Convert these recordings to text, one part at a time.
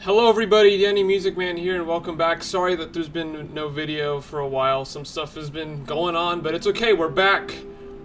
Hello everybody, Danny Music Man here and welcome back. Sorry that there's been no video for a while. Some stuff has been going on, but it's okay. We're back.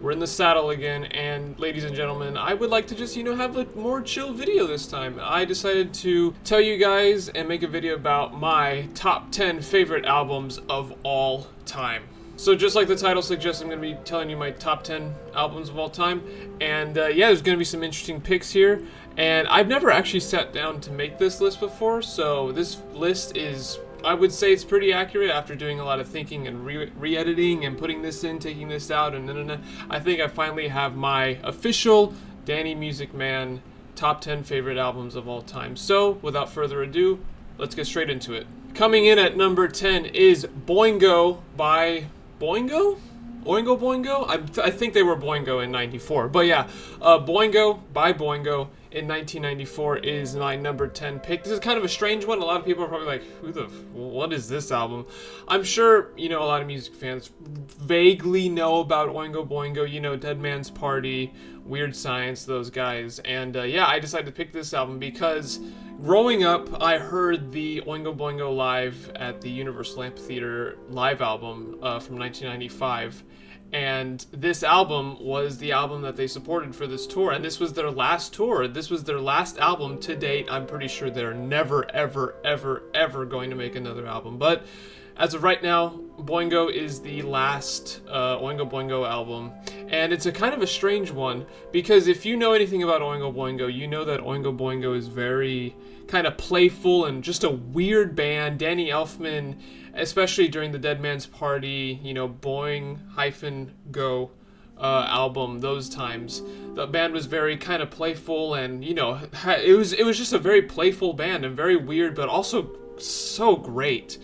We're in the saddle again, and ladies and gentlemen, I would like to just, have a more chill video this time. I decided to tell you guys and make a video about my top 10 favorite albums of all time. So just like the title suggests, I'm going to be telling you my top 10 albums of all time. And yeah, there's going to be some interesting picks here. And I've never actually sat down to make this list before, so this list is, I would say it's pretty accurate after doing a lot of thinking and re-editing and putting this in, taking this out, and I think I finally have my official Danny Music Man top 10 favorite albums of all time. So without further ado, let's get straight into it. Coming in at number 10 is Boingo by Boingo? Oingo Boingo? I think they were Boingo in 94. But yeah, Boingo by Boingo in 1994 is my number 10 pick. This is kind of a strange one. A lot of people are probably like, what is this album? I'm sure, a lot of music fans vaguely know about Oingo Boingo, Dead Man's Party, Weird Science, those guys. And yeah, I decided to pick this album because growing up, I heard the Oingo Boingo live at the Universal Amphitheater live album from 1995. And this album was the album that they supported for this tour. And this was their last tour. This was their last album to date. I'm pretty sure they're never, ever, ever, ever going to make another album. But as of right now, Boingo is the last Oingo Boingo album. And it's a kind of a strange one, because if you know anything about Oingo Boingo, you know that Oingo Boingo is very kind of playful and just a weird band. Danny Elfman, especially during the Dead Man's Party, Boing-Go album, those times, the band was very kind of playful, and it was just a very playful band and very weird, but also so great.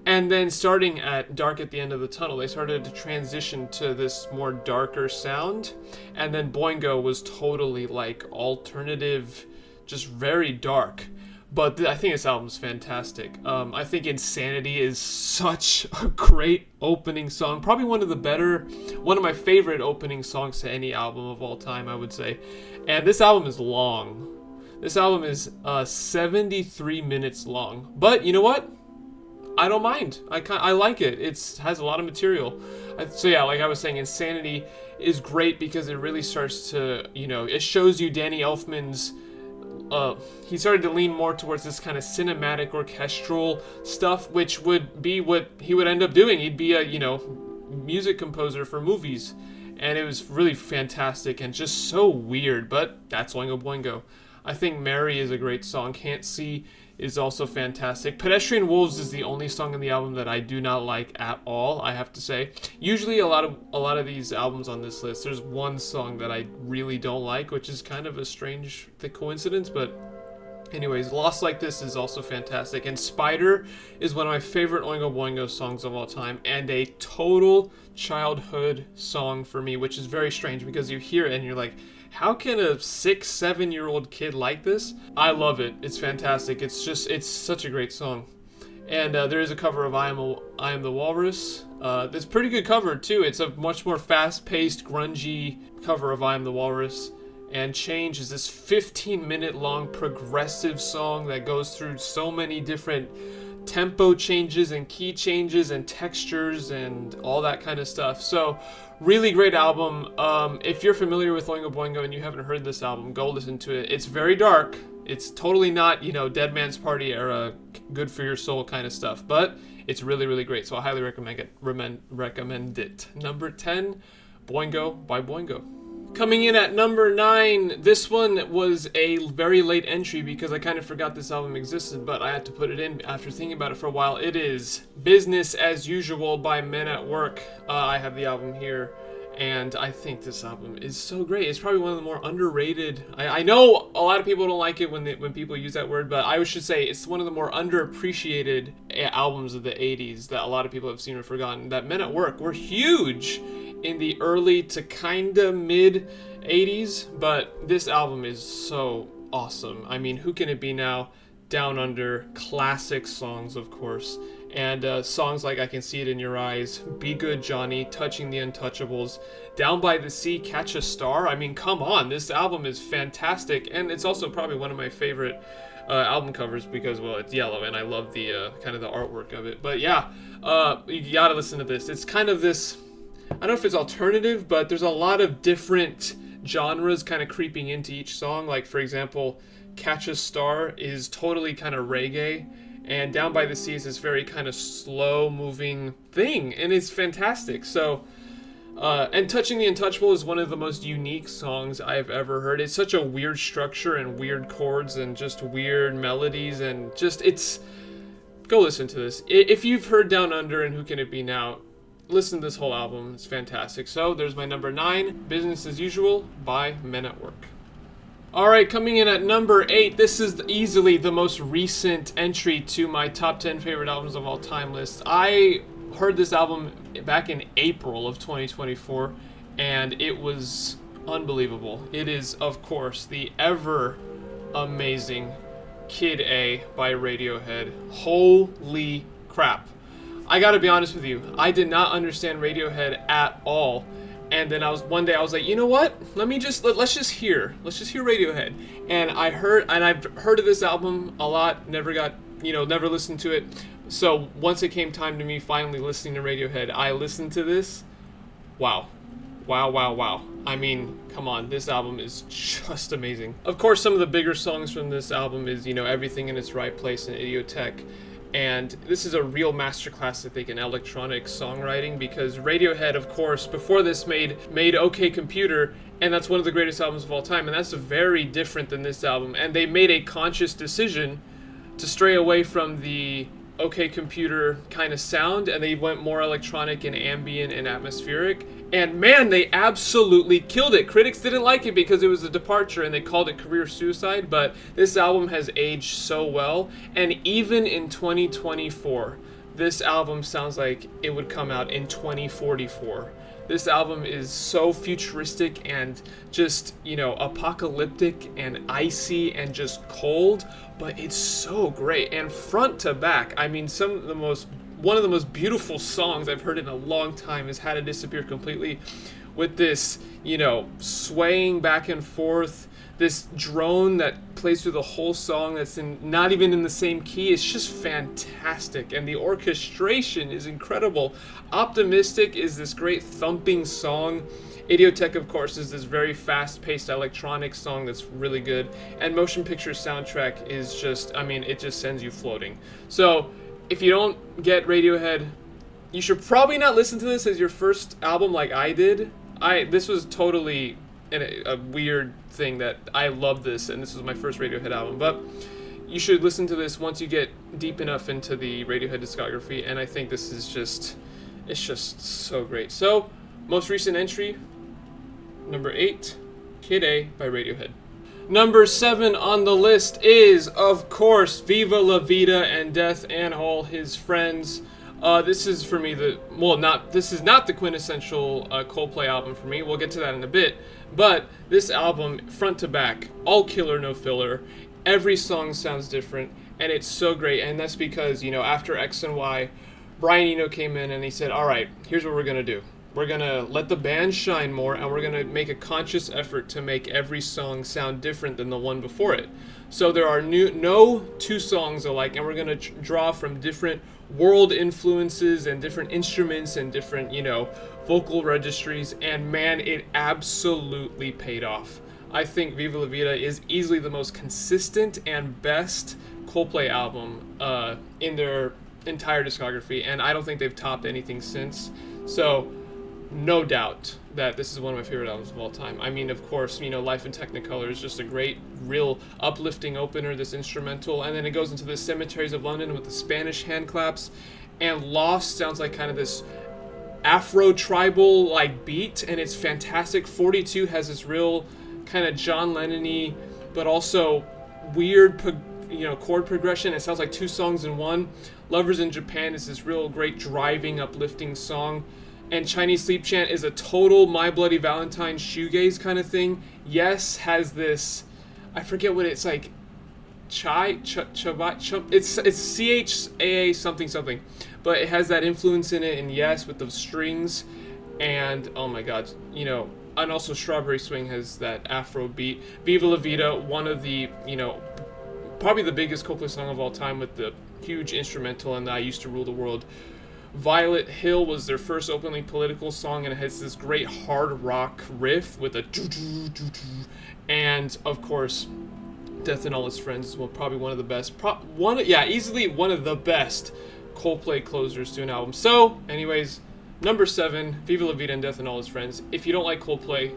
And then starting at Dark at the End of the Tunnel, they started to transition to this more darker sound. And then Boingo was totally like alternative, just very dark. But I think this album's fantastic. I think Insanity is such a great opening song. Probably one of my favorite opening songs to any album of all time, I would say. And this album is long. This album is 73 minutes long. But you know what? I don't mind. I like it. It has a lot of material. So yeah, like I was saying, Insanity is great because it really starts to, it shows you Danny Elfman's, he started to lean more towards this kind of cinematic orchestral stuff, which would be what he would end up doing. He'd be a, music composer for movies. And it was really fantastic and just so weird, but that's Oingo Boingo. I think Mary is a great song. Can't See is also fantastic. Pedestrian Wolves is the only song in the album that I do not like at all, I have to say. Usually a lot of these albums on this list, there's one song that I really don't like, which is kind of a strange coincidence, but anyways, Lost Like This is also fantastic. And Spider is one of my favorite Oingo Boingo songs of all time, and a total childhood song for me, which is very strange because you hear it and you're like, how can a 6-7-year-old kid like this? I love it. It's fantastic. It's such a great song. And there is a cover of I Am the Walrus. It's a pretty good cover too. It's a much more fast-paced, grungy cover of I Am the Walrus. And Change is this 15-minute long progressive song that goes through so many different tempo changes and key changes and textures and all that kind of stuff. So really great album. If you're familiar with Oingo Boingo and you haven't heard this album, go listen to it. It's very dark. It's totally not, Dead Man's Party era, good for your soul kind of stuff, but it's really, really great. So I highly recommend it. Number 10, Boingo by Boingo. Coming in at number 9, this one was a very late entry because I kind of forgot this album existed, but I had to put it in after thinking about it for a while. It is Business as Usual by Men at Work. I have the album here, and I think this album is so great. It's probably one of the more underrated. I know a lot of people don't like it when people use that word, but I should say it's one of the more underappreciated albums of the 80s that a lot of people have seen or forgotten. That Men at Work were huge in the early to kinda mid 80s, but this album is so awesome. I mean, Who Can It Be Now, Down Under, classic songs, of course. And songs like I Can See It in Your Eyes, Be Good Johnny, Touching the Untouchables, Down by the Sea, Catch a Star. I mean, come on, this album is fantastic, and it's also probably one of my favorite album covers because, well, it's yellow, and I love the kind of the artwork of it. But yeah, you gotta listen to this. It's kind of this, I don't know if it's alternative, but there's a lot of different genres kind of creeping into each song. Like, for example, Catch a Star is totally kind of reggae, and Down by the Sea is this very kind of slow moving thing, and it's fantastic. So and Touching the Untouchable is one of the most unique songs I've ever heard. It's such a weird structure and weird chords and just weird melodies, and just, it's, go listen to this. If you've heard Down Under and Who Can It Be Now, listen to this whole album. It's fantastic. So there's my number 9, Business as Usual by Men at Work. Alright, coming in at number 8, this is easily the most recent entry to my top 10 favorite albums of all time list. I heard this album back in April of 2024, and it was unbelievable. It is, of course, the ever amazing Kid A by Radiohead. Holy crap. I gotta be honest with you, I did not understand Radiohead at all. And then one day I was like, you know what? Let's just hear Radiohead. And I've heard of this album a lot, never listened to it. So once it came time to me finally listening to Radiohead, I listened to this. Wow. I mean, come on, this album is just amazing. Of course, some of the bigger songs from this album is, Everything in Its Right Place and Idiotech. And this is a real masterclass, I think, in electronic songwriting, because Radiohead, of course, before this made OK Computer, and that's one of the greatest albums of all time, and that's very different than this album. And they made a conscious decision to stray away from the OK Computer kind of sound, and they went more electronic and ambient and atmospheric. And man, they absolutely killed it. Critics didn't like it because it was a departure and they called it career suicide, but this album has aged so well. And even in 2024, this album sounds like it would come out in 2044. This album is so futuristic and just, apocalyptic and icy and just cold, but it's so great. And front to back, I mean, one of the most beautiful songs I've heard in a long time is How to Disappear Completely, with this, swaying back and forth, this drone that plays through the whole song that's not even in the same key. It's just fantastic, and the orchestration is incredible. Optimistic is this great thumping song. Idiotech, of course, is this very fast-paced electronic song that's really good, and Motion Picture Soundtrack is just, it just sends you floating. So if you don't get Radiohead, you should probably not listen to this as your first album like I did. This was totally a weird thing that I love this, and this was my first Radiohead album, but you should listen to this once you get deep enough into the Radiohead discography, and I think this is it's just so great. So, most recent entry, number 8, Kid A by Radiohead. Number 7 on the list is, of course, Viva La Vida and Death and All His Friends. This is for me this is not the quintessential Coldplay album for me. We'll get to that in a bit. But this album, front to back, all killer, no filler. Every song sounds different, and it's so great. And that's because, after X and Y, Brian Eno came in and he said, all right, here's what we're going to do. We're going to let the band shine more, and we're going to make a conscious effort to make every song sound different than the one before it. So there are no two songs alike, and we're going to draw from different world influences and different instruments and different, vocal registries, and man, it absolutely paid off. I think Viva La Vida is easily the most consistent and best Coldplay album in their entire discography, and I don't think they've topped anything since. So no doubt that this is one of my favorite albums of all time. Of course, Life in Technicolor is just a great, real uplifting opener, this instrumental, and then it goes into the Cemeteries of London with the Spanish hand claps, and Lost sounds like kind of this Afro-tribal beat, and it's fantastic. 42 has this real kind of John Lennon-y, but also weird, chord progression. It sounds like two songs in one. Lovers in Japan is this real great driving, uplifting song. And Chinese Sleep Chant is a total My Bloody Valentine shoegaze kind of thing. Yes has this, I forget what it's like, it's CHAA something something, but it has that influence in it, and yes, with the strings, and oh my god, you know, and also Strawberry Swing has that Afro beat. Viva La Vida, one of the, you know, probably the biggest Coldplay song of all time with the huge instrumental and I Used to Rule the World. Violet Hill was their first openly political song, and it has this great hard rock riff with a and of course Death and All Its Friends is probably one of the best, easily one of the best Coldplay closers to an album. So anyways, number 7, Viva La Vida and Death and All Its Friends. If you don't like Coldplay,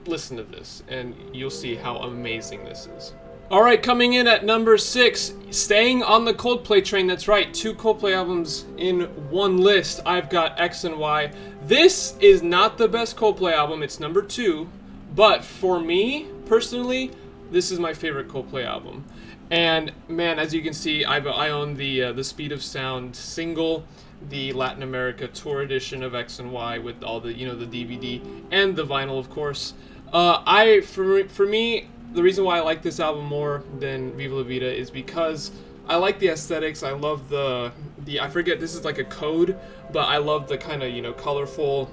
listen to this and you'll see how amazing this is. Alright, coming in at number 6, staying on the Coldplay train, that's right, 2 Coldplay albums in one list. I've got X and Y. This is not the best Coldplay album, it's number 2, but for me, personally, this is my favorite Coldplay album. And man, as you can see, I own the Speed of Sound single, the Latin America tour edition of X and Y with all the, you know, the DVD and the vinyl, of course. For me, the reason why I like this album more than Viva La Vida is because I like the aesthetics. I love the I forget, this is like a code, but I love the kind of, you know, colorful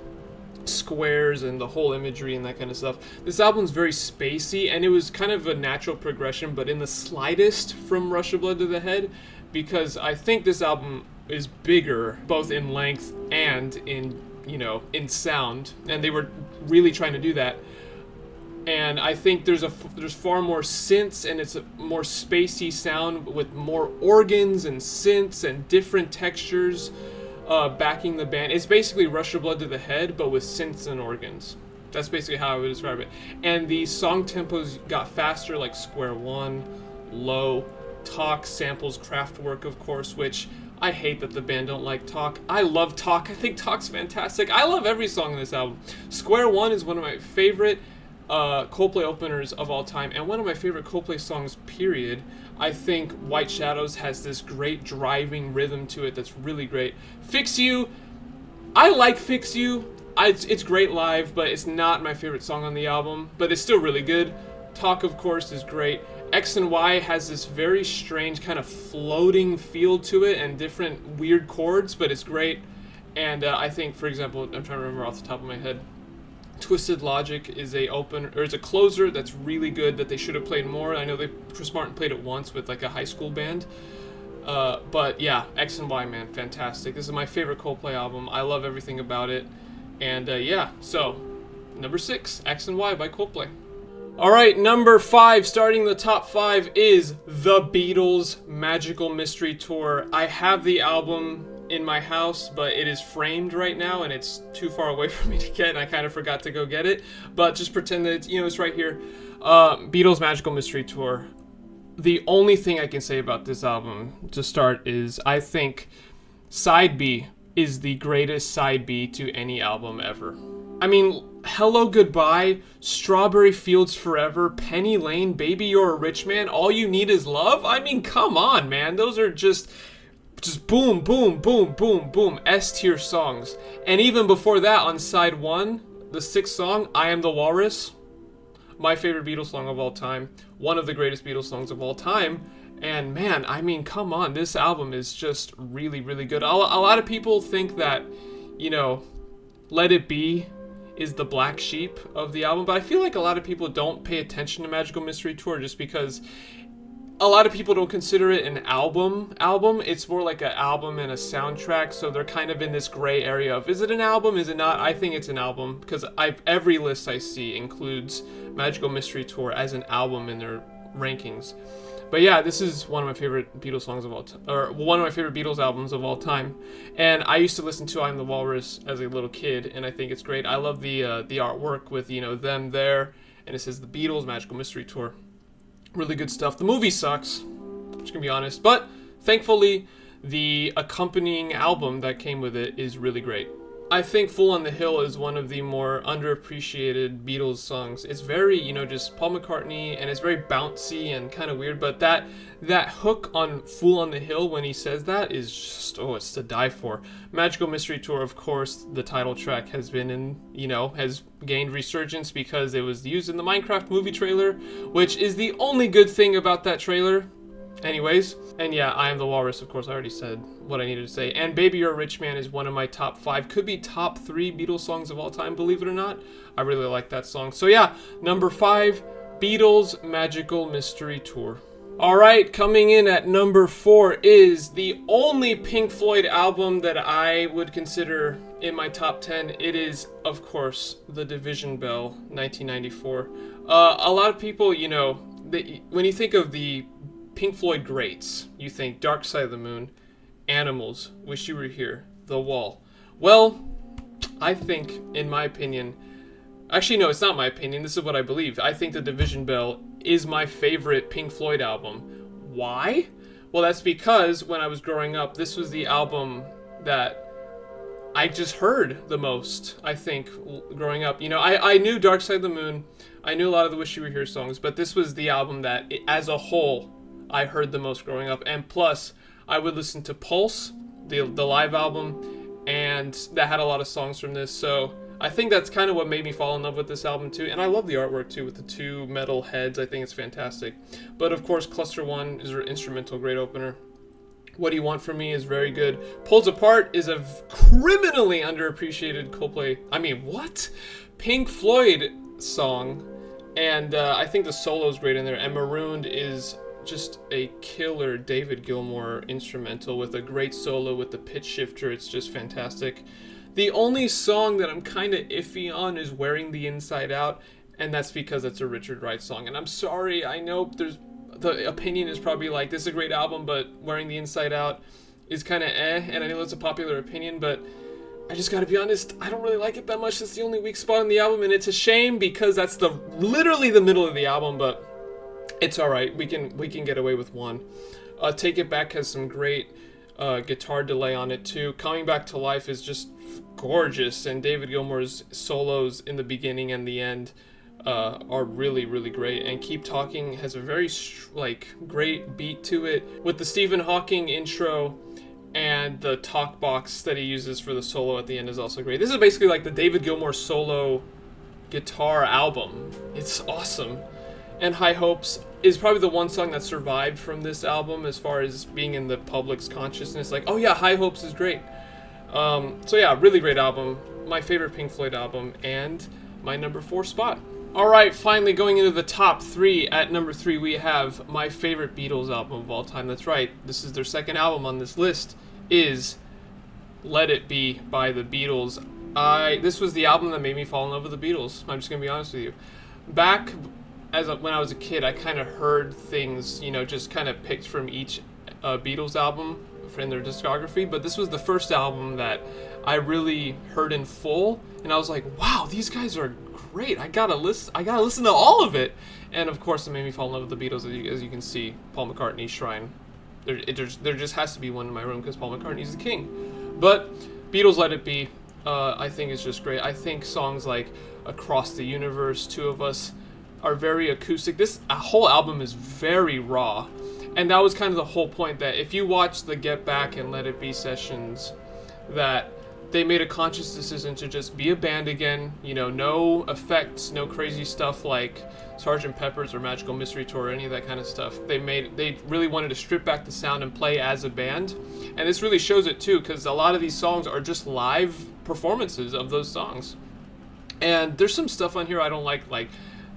squares and the whole imagery and that kind of stuff. This album's very spacey, and it was kind of a natural progression, but in the slightest from Rush of Blood to the Head, because I think this album is bigger both in length and in, you know, in sound, and they were really trying to do that. And I think there's far more synths, and it's a more spacey sound with more organs and synths and different textures backing the band. It's basically Rush of Blood to the Head, but with synths and organs. That's basically how I would describe it. And the song tempos got faster, like Square One, Low, Talk samples Kraftwerk, of course, which I hate that the band don't like Talk. I love Talk. I think Talk's fantastic. I love every song in this album. Square One is one of my favorite Coldplay openers of all time, and one of my favorite Coldplay songs, period. I think White Shadows has this great driving rhythm to it that's really great. Fix You, I like Fix You. It's great live, but it's not my favorite song on the album, but it's still really good. Talk, of course, is great. X and Y has this very strange kind of floating feel to it and different weird chords, but it's great. And I think, for example, I'm trying to remember off the top of my head, Twisted Logic is a closer that's really good that they should have played more. I know Chris Martin played it once with like a high school band. But yeah, X and Y, man, fantastic. This is my favorite Coldplay album. I love everything about it. And yeah, so number 6, X and Y by Coldplay. Alright, number 5, starting the top 5 is The Beatles Magical Mystery Tour. I have the album in my house, but it is framed right now and it's too far away for me to get, and I kind of forgot to go get it, but just pretend that it's, you know, it's right here. Beatles Magical Mystery Tour. The only thing I can say about this album to start is I think Side B is the greatest Side B to any album ever. I mean, Hello Goodbye, Strawberry Fields Forever, Penny Lane, Baby You're a Rich Man, All You Need Is Love. I mean, come on, man. Those are just boom, boom, boom, boom, boom, S-tier songs. And even before that, on side 1, the 6th song, I Am the Walrus, my favorite Beatles song of all time, one of the greatest Beatles songs of all time. And man, I mean, come on, this album is just really, really good. A lot of people think that, you know, Let It Be is the black sheep of the album, but I feel like a lot of people don't pay attention to Magical Mystery Tour just because a lot of people don't consider it an album. It's more like an album and a soundtrack, so they're kind of in this gray area of, is it an album, is it not? I think it's an album, because every list I see includes Magical Mystery Tour as an album in their rankings. But yeah, this is one of my favorite Beatles songs of all time, or one of my favorite Beatles albums of all time. And I used to listen to I'm the Walrus as a little kid, and I think it's great. I love the artwork with, you know, them there, and it says The Beatles Magical Mystery Tour. Really good stuff. The movie sucks, I'm just gonna be honest, but thankfully the accompanying album that came with it is really great. I think Fool on the Hill is one of the more underappreciated Beatles songs. It's very, just Paul McCartney, and it's very bouncy and kind of weird, but that hook on Fool on the Hill when he says that is just, it's to die for. Magical Mystery Tour, of course, the title track has been has gained resurgence because it was used in the Minecraft movie trailer, which is the only good thing about that trailer. Anyways, and yeah, I Am the Walrus, of course, I already said what I needed to say. And Baby You're a Rich Man is one of my top 5, could be top 3 Beatles songs of all time, believe it or not. I really like that song. So yeah, number 5, Beatles Magical Mystery Tour. Alright, coming in at number 4 is the only Pink Floyd album that I would consider in my top 10. It is, of course, The Division Bell, 1994. A lot of people, when you think of the Pink Floyd greats, you think Dark Side of the Moon, Animals, Wish You Were Here, The Wall. Well, I think, in my opinion, actually no, it's not my opinion, this is what I believe. I think The Division Bell is my favorite Pink Floyd album. Why? Well, that's because when I was growing up, this was the album that I just heard the most, I think, growing up. I knew Dark Side of the Moon, I knew a lot of the Wish You Were Here songs, but this was the album that, as a whole, I heard the most growing up. And plus, I would listen to Pulse, the live album, and that had a lot of songs from this. So I think that's kind of what made me fall in love with this album too. And I love the artwork too, with the 2 metal heads. I think it's fantastic. But of course, Cluster 1 is an instrumental great opener. What Do You Want From Me is very good. Pulls Apart is a criminally underappreciated Coldplay, Pink Floyd song. And I think the solo is great in there. And Marooned is just a killer David Gilmour instrumental with a great solo with the pitch shifter. It's just fantastic. The only song that I'm kind of iffy on is Wearing the Inside Out, and that's because it's a Richard Wright song. And I'm sorry, I know the opinion is probably like, this is a great album, but Wearing the Inside Out is kind of and I know it's a popular opinion, but I just gotta be honest, I don't really like it that much. That's the only weak spot in the album, and it's a shame because that's literally the middle of the album, but it's alright, we can get away with one. Take It Back has some great guitar delay on it too. Coming Back to Life is just gorgeous, and David Gilmour's solos in the beginning and the end are really, really great. And Keep Talking has a very great beat to it, with the Stephen Hawking intro, and the talk box that he uses for the solo at the end is also great. This is basically like the David Gilmour solo guitar album. It's awesome. And High Hopes is probably the one song that survived from this album as far as being in the public's consciousness. Like, oh yeah, High Hopes is great. So yeah, really great album. My favorite Pink Floyd album, and my number 4 spot. Alright, finally going into the top 3. At number 3 we have my favorite Beatles album of all time. That's right, this is their second album on this list, is Let It Be by the Beatles. This was the album that made me fall in love with the Beatles. I'm just going to be honest with you. Back when I was a kid, I kind of heard things, just kind of picked from each Beatles album in their discography, but this was the first album that I really heard in full, and I was like, wow, these guys are great. I gotta listen to all of it. And of course, it made me fall in love with the Beatles, as you can see, Paul McCartney's shrine. There just has to be one in my room because Paul McCartney's the king. But Beatles Let It Be, I think is just great. I think songs like Across the Universe, Two of Us, are very acoustic. This whole album is very raw, and that was kind of the whole point, that if you watch the Get Back and Let It Be sessions, that they made a conscious decision to just be a band again, no effects, no crazy stuff like Sgt. Pepper's or Magical Mystery Tour or any of that kind of stuff. They really wanted to strip back the sound and play as a band, and this really shows it too, because a lot of these songs are just live performances of those songs. And there's some stuff on here I don't like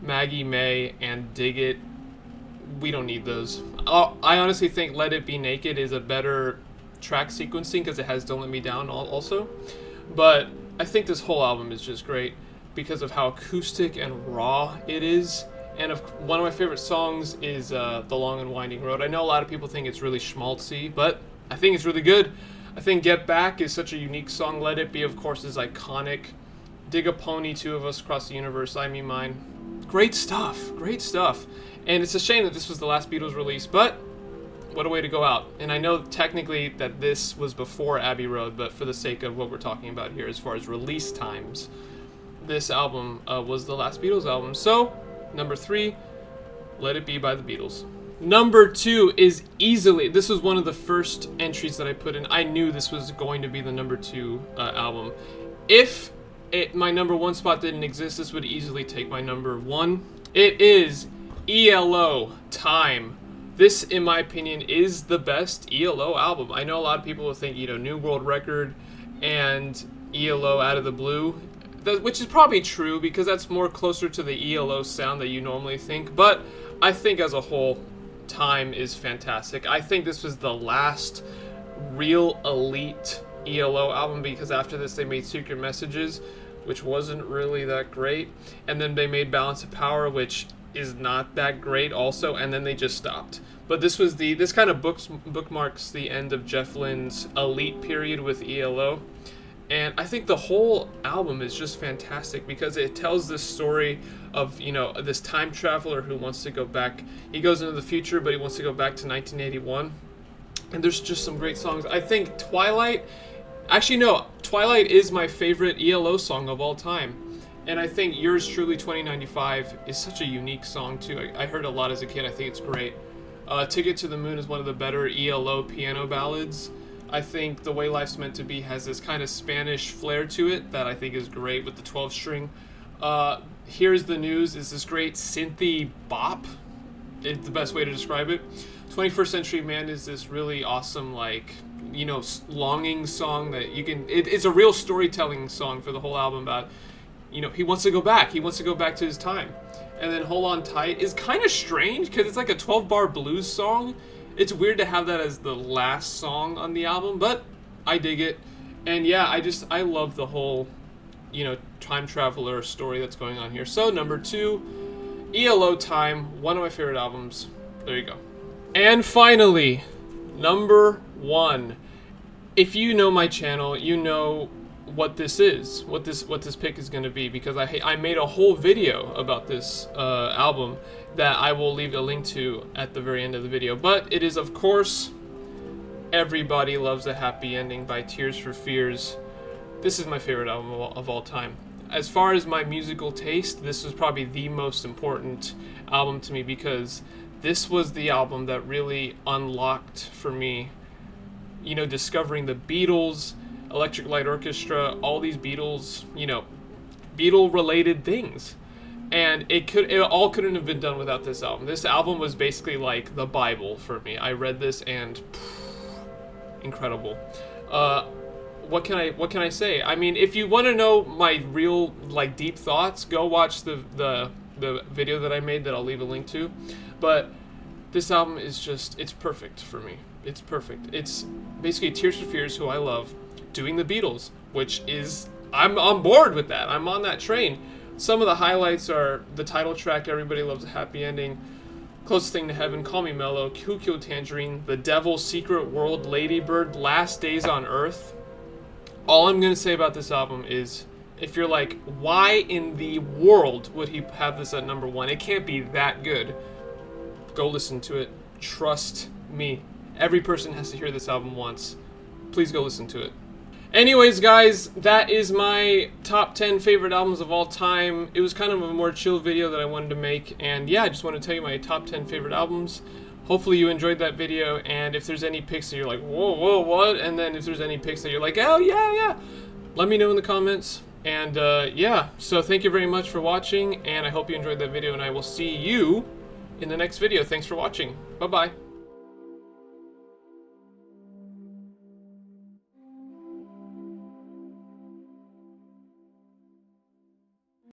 Maggie May and Dig It. We don't need those. I honestly think Let It Be Naked is a better track sequencing because it has Don't Let Me Down also. But I think this whole album is just great because of how acoustic and raw it is. And one of my favorite songs is The Long and Winding Road. I know a lot of people think it's really schmaltzy, but I think it's really good. I think Get Back is such a unique song. Let It Be, of course, is iconic. Dig a Pony, Two of Us, Across the Universe, I Me Mine. Great stuff. And it's a shame that this was the last Beatles release, but what a way to go out. And I know technically that this was before Abbey Road, but for the sake of what we're talking about here as far as release times, this album was the last Beatles album. So, number 3, Let It Be by the Beatles. Number 2 is easily, this was one of the first entries that I put in. I knew this was going to be the number 2 album. If my number 1 spot didn't exist, this would easily take my number 1. It is ELO, Time. This, in my opinion, is the best ELO album. I know a lot of people will think, New World Record and ELO Out of the Blue, which is probably true because that's more closer to the ELO sound that you normally think. But I think as a whole, Time is fantastic. I think this was the last real elite ELO album because after this they made Secret Messages, which wasn't really that great, and then they made Balance of Power, which is not that great also, and then they just stopped. But this kind of bookmarks the end of Jeff Lynne's elite period with ELO. And I think the whole album is just fantastic because it tells this story of, this time traveler who wants to go back. He goes into the future, but he wants to go back to 1981. And there's just some great songs. I think Twilight is my favorite ELO song of all time. And I think Yours Truly 2095 is such a unique song too. I heard a lot as a kid. I think it's great. Ticket to the Moon is one of the better ELO piano ballads. I think The Way Life's Meant to Be has this kind of Spanish flair to it that I think is great with the 12-string. Here's the News is this great synthy bop. It's the best way to describe it. 21st Century Man is this really awesome, longing song that you can... It's a real storytelling song for the whole album about, he wants to go back. He wants to go back to his time. And then Hold On Tight is kind of strange because it's like a 12-bar blues song. It's weird to have that as the last song on the album, but I dig it. And yeah, I love the whole, time traveler story that's going on here. So number 2, ELO, Time, one of my favorite albums. There you go. And finally, number 1. If you know my channel, you know what this is, what this pick is going to be, because I made a whole video about this album that I will leave a link to at the very end of the video. But it is, of course, Everybody Loves a Happy Ending by Tears for Fears. This is my favorite album of all time. As far as my musical taste, this was probably the most important album to me because this was the album that really unlocked for me, discovering the Beatles, Electric Light Orchestra, all these Beatles, Beatle-related things. And it all couldn't have been done without this album. This album was basically like the Bible for me. I read this and incredible. What can I say? I mean, if you want to know my real deep thoughts, go watch the video that I made that I'll leave a link to. But this album is it's perfect for me. It's perfect. It's basically Tears for Fears, who I love, doing the Beatles, which is I'm on board with that. I'm on that train. Some of the highlights are the title track, Everybody Loves a Happy Ending, Closest Thing to Heaven, Call Me Mellow, Who Killed Tangerine, The Devil, Secret World, Ladybird, Last Days on Earth. All I'm going to say about this album is, if you're like, why in the world would he have this at number 1? It can't be that good. Go listen to it. Trust me. Every person has to hear this album once. Please go listen to it. Anyways, guys, that is my top 10 favorite albums of all time. It was kind of a more chill video that I wanted to make, and yeah, I just want to tell you my top 10 favorite albums. Hopefully you enjoyed that video, and if there's any picks that you're like, whoa, what? And then if there's any picks that you're like, oh, yeah, let me know in the comments. And yeah, so thank you very much for watching, and I hope you enjoyed that video, and I will see you in the next video. Thanks for watching. Bye-bye.